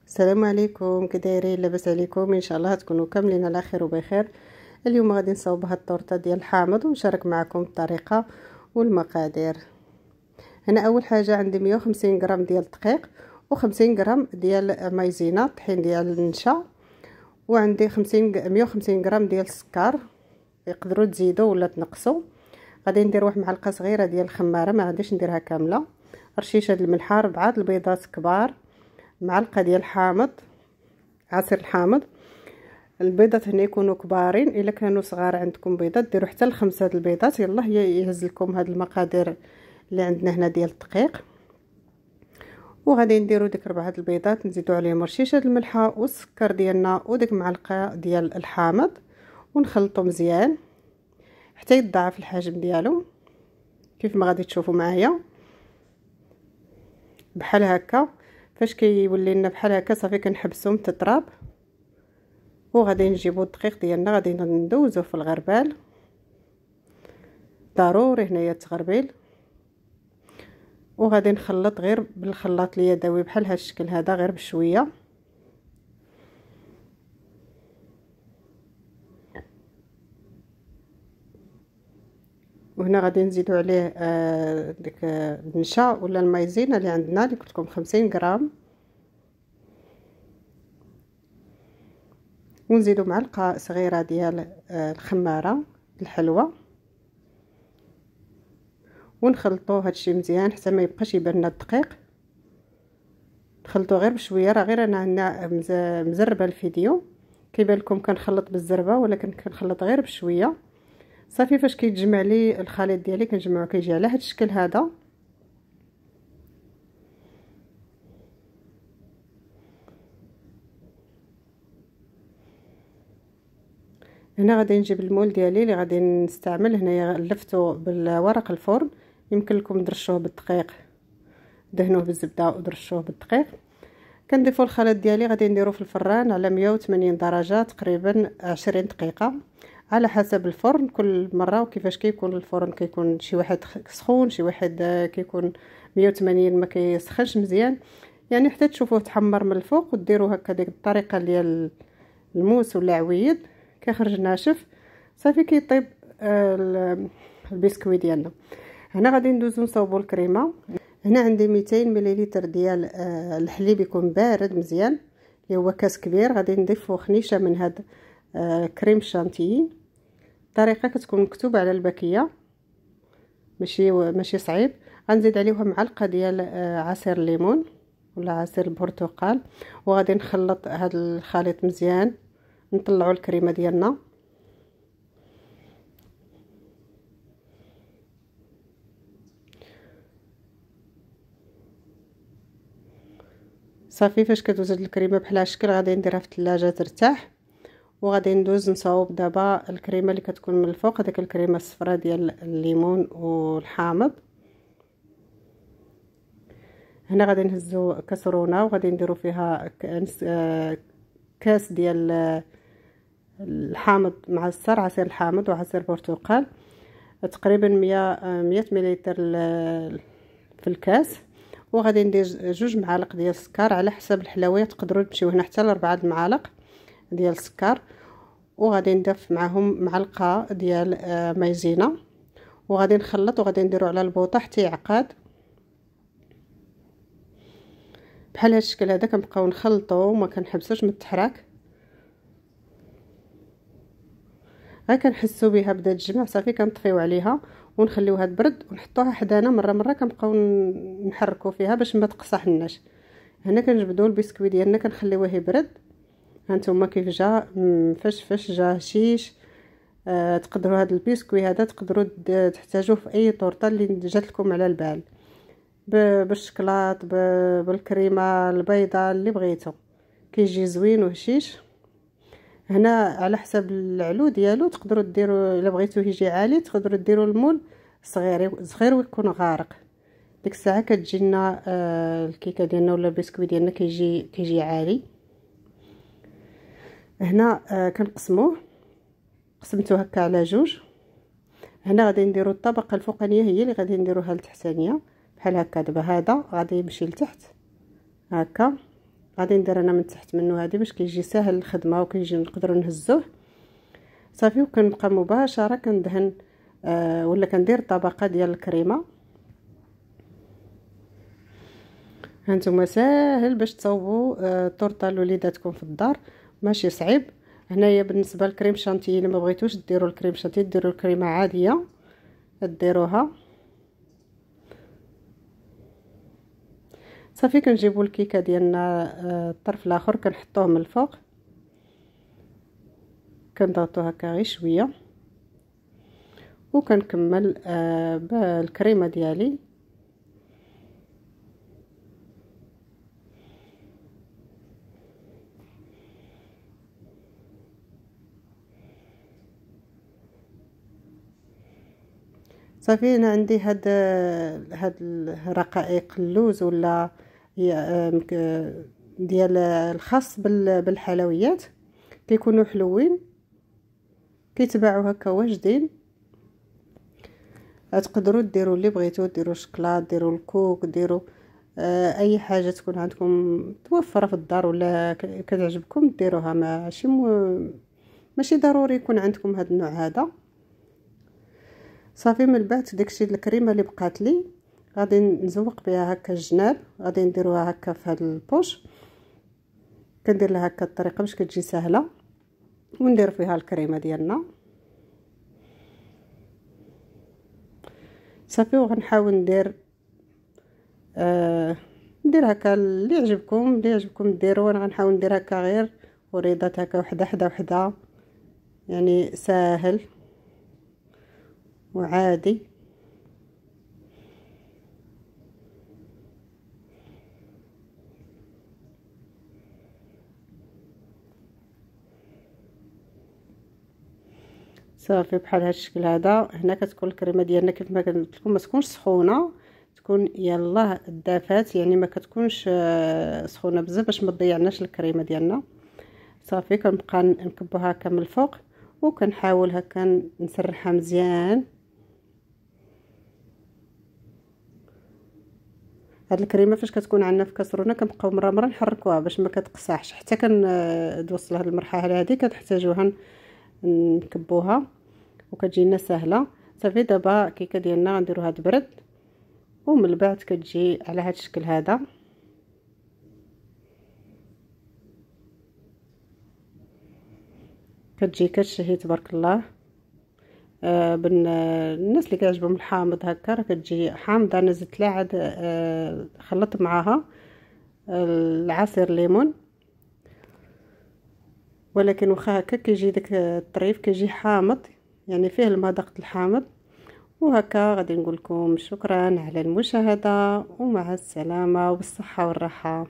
السلام عليكم، كي دايرين؟ لاباس عليكم؟ ان شاء الله تكونوا كاملين على خير وبخير. اليوم غادي نصاوب هاد الطورطه ديال الحامض ونشارك معكم الطريقه والمقادير. هنا اول حاجه عندي 150 غرام ديال الدقيق و50 غرام ديال مايزينا طحين ديال النشا، وعندي 150 غرام ديال السكر، يقدروا تزيدوا ولا تنقصوا. غادي ندير واحد معلقه صغيره ديال الخماره، ما غاديش نديرها كامله، رشيشه د الملح، 4 البيضات كبار، معلقه ديال الحامض، عصير الحامض. البيضات هنا يكونوا كبارين، الا كانوا صغار عندكم بيضات ديروا حتى ل5 البيضات. يلا يهز لكم هاد المقادير اللي عندنا هنا ديال الدقيق. وغادي نديروا ديك 4 البيضات، نزيدوا عليهم رشيشه الملح والسكر ديالنا وديك معلقه ديال الحامض، ونخلطوا مزيان حتى يتضاعف الحجم ديالو كيف ما غادي تشوفوا معايا بحال هكا. فاش كيولي لنا بحال هكا صافي كنحبسو من التطراب، وغادي نجيبو الدقيق ديالنا غادي ندوزوه في الغربال. ضروري هنايا التغربيل، وغادي نخلط غير بالخلاط اليدوي بحال هذا الشكل هذا، غير بشويه. وهنا غادي نزيدو عليه ديك النشا ولا المايزينا اللي عندنا، اللي قلت لكم 50 غرام، ونزيدو معلقه صغيره ديال الخماره الحلوه، ونخلطوا هادشي مزيان حتى ما يبقاش يبان لنا الدقيق. نخلطوا غير بشويه، راه غير انا عندنا مزربه الفيديو كيبان لكم كنخلط بالزربه، ولكن كنخلط غير بشويه. صافي فاش كيتجمع لي الخليط ديالي كنجمعو كيجي على هاد الشكل هذا. هنا غادي نجيب المول ديالي اللي غادي نستعمل. هنايا لفتو بالورق الفرن، يمكن لكم ترشوه بالدقيق، دهنوه بالزبده ودرشوه بالدقيق. كنضيفوا الخليط ديالي غادي نديرو في الفران على 180 درجه تقريبا 20 دقيقه على حسب الفرن كل مره وكيفاش كيكون الفرن. كيكون شي واحد سخون، شي واحد كيكون 180 ما كيسخنش مزيان، يعني حتى تشوفوه تحمر من الفوق. وديروا هكا ديك الطريقه ديال الموس ولا عويد كيخرج ناشف. صافي كيطيب البسكويت ديالنا. هنا غادي ندوزو نصاوبوا الكريمه. هنا عندي 200 مليلتر ديال الحليب يكون بارد مزيان، اللي هو كاس كبير. غادي نضيفو خنيشه من هاد كريم شانتيي. الطريقه كتكون مكتوبه على الباكيه، ماشي صعيب. غنزيد عليها معلقه ديال عصير الليمون ولا عصير البرتقال، وغادي نخلط هاد الخليط مزيان. نطلعوا الكريمه ديالنا. صافي فاش كتوزد الكريمه بحال هالشكل غادي نديرها في الثلاجه ترتاح، وغادي ندوز نصاوب دابا الكريمه اللي كتكون من الفوق، هذيك الكريمه الصفراء ديال الليمون والحامض. هنا غادي نهزو كاسرونه وغادي نديرو فيها كاس ديال الحامض معصر، عصير الحامض وعصير برتقال، تقريبا 100 مليلتر في الكاس. وغادي ندير 2 معالق ديال السكر على حسب الحلويات، تقدروا تمشيو هنا حتى ل4 المعالق ديال السكر. وغادي نضيف معهم معلقه ديال مايزينا، وغادي نخلط وغادي نديرو على البوطه حتى يعقد بحال هذا الشكل هذا. كنبقاو نخلطوا وما كنحبسوش من التحراك، غير كنحسوا بها بدات تجمع صافي كنطفيو عليها ونخليوها تبرد ونحطوها حدانا. مره كنبقاو نحركوا فيها باش ما تقصحناش. هنا كنجبدوا البسكويت ديالنا كنخليوه يبرد. هانتوما كيف جا فاش جا هشيش. تقدروا هذا البسكويت هذا تقدروا تحتاجوه في اي طورطه اللي جات لكم على البال، بالشكلاط، بالكريمه البيضاء اللي بغيتو، كيجي زوين وهشيش. هنا على حسب العلو ديالو تقدروا ديروا، الا بغيتوه يجي عالي تقدروا ديروا المول صغير ويكون غارق. ديك الساعه كتجي لنا الكيكه ديالنا ولا البسكويت ديالنا كيجي عالي. هنا كنقسموه، قسمته هكا على 2. هنا غادي نديروا الطبقه الفوقانيه هي اللي غادي نديروها لتحتانيه بحال هكا. دابا هذا غادي يمشي لتحت هكا، غادي ندير انا من تحت منه هذه باش كيجي ساهل الخدمه وكيجي نقدروا نهزوه صافي. وكنبقى مباشره كندهن ولا كندير طبقه ديال الكريمه. هانتوما ساهل باش تصوبوا طورطه لوليداتكم في الدار، ماشي صعيب. هنايا بالنسبه للكريم شانتي الا ما بغيتوش ديروا الكريم شانتي ديروا الكريمه عاديه ديروها صافي. كنجيبوا الكيكه ديالنا الطرف الاخر كنحطوه من الفوق، كنضغطو هكا غير شويه وكنكمل بالكريمه ديالي. صافي انا عندي هاد الرقائق اللوز ولا ديال الخاص بالحلويات كيكونوا حلوين كيتباعوا هكا واجدين. تقدروا ديروا اللي بغيتو، ديروا شكلاط، ديروا الكوك، ديروا اي حاجه تكون عندكم متوفره في الدار ولا كتعجبكم ديروها. ماشي ضروري يكون عندكم هذا النوع هذا. صافي من بعد داكشي الكريمه اللي بقات لي غادي نزوق بها هكا الجناب، غادي نديروها هكا في هذا البوش. كندير لها هكا الطريقه باش كتجي سهله وندير فيها الكريمه ديالنا صافي. وغنحاول ندير هكا اللي يعجبكم ديروا. انا غنحاول ندير هكا غير وريضات هكا وحده يعني ساهل وعادي. صافي بحال هذا الشكل هذا. هنا كتكون الكريمه ديالنا كيف ما قلت لكم ما تكونش سخونه، تكون يلاه دافات يعني ما كتكونش سخونه بزاف باش ما تضيعناش الكريمه ديالنا. صافي كنبقى نكبوها هكا من الفوق وكنحاول هكا نسرحها مزيان. هاد الكريمه فاش كتكون عندنا في كاسرونه كنبقاو مره نحركوها باش ما كتقصاحش حتى كنوصل لهاد المرحله هذه كتحتاجوها نكبوها وكتجينا سهله. صافي دابا الكيكه ديالنا غنديروها تبرد ومن بعد كتجي على هاد الشكل هذا. كتجي كتشهي تبارك الله. الناس اللي كيعجبهم الحامض هكا راه كتجي حامضه. انا زدت لها عاد خلطت معاها العصير ليمون، ولكن واخا هكا كيجي داك الطريف كيجي حامض يعني فيه المذاق الحامض. وهكا غادي نقول لكم شكرا على المشاهده ومع السلامه وبالصحه والراحه.